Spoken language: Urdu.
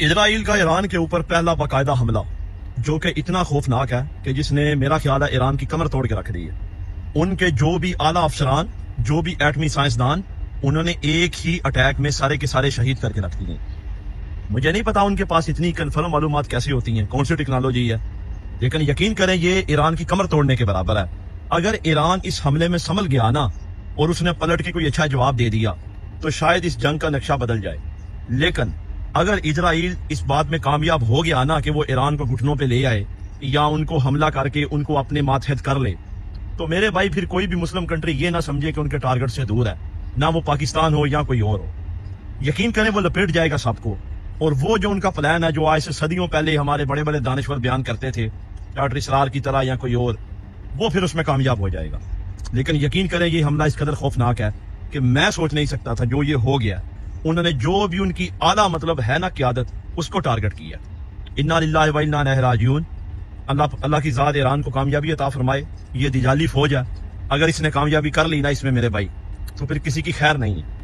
اسرائیل کا ایران کے اوپر پہلا باقاعدہ حملہ جو کہ اتنا خوفناک ہے کہ جس نے میرا خیال ہے ایران کی کمر توڑ کے رکھ دی ہے. ان کے جو بھی اعلیٰ افسران، جو بھی ایٹمی سائنسدان، انہوں نے ایک ہی اٹیک میں سارے کے سارے شہید کر کے رکھ دیے. مجھے نہیں پتا ان کے پاس اتنی کنفرم معلومات کیسی ہوتی ہیں، کون سی ٹیکنالوجی ہے، لیکن یقین کریں یہ ایران کی کمر توڑنے کے برابر ہے. اگر ایران اس حملے میں سنبھل گیا نا اور اس نے پلٹ کے کوئی اچھا جواب دے دیا تو شاید اس جنگ کا نقشہ بدل جائے. لیکن اگر اسرائیل اس بات میں کامیاب ہو گیا نا کہ وہ ایران کو گھٹنوں پہ لے آئے یا ان کو حملہ کر کے ان کو اپنے ماتحت کر لے، تو میرے بھائی پھر کوئی بھی مسلم کنٹری یہ نہ سمجھے کہ ان کے ٹارگٹ سے دور ہے، نہ وہ پاکستان ہو یا کوئی اور ہو. یقین کریں وہ لپیٹ جائے گا سب کو. اور وہ جو ان کا پلان ہے جو آج سے صدیوں پہلے ہمارے بڑے بڑے دانشور بیان کرتے تھے، ڈاکٹر اسرار کی طرح یا کوئی اور، وہ پھر اس میں کامیاب ہو جائے گا. لیکن یقین کریں یہ حملہ اس قدر خوفناک ہے کہ میں سوچ نہیں سکتا تھا جو یہ ہو گیا. انہوں نے جو بھی ان کی اعلیٰ مطلب ہے نا قیادت، اس کو ٹارگٹ کیا. انا للہ و انا الیہ راجعون. اللہ کی ذات ایران کو کامیابی عطا فرمائے. یہ دجالی فوج ہے، اگر اس نے کامیابی کر لی نا اس میں میرے بھائی، تو پھر کسی کی خیر نہیں ہے.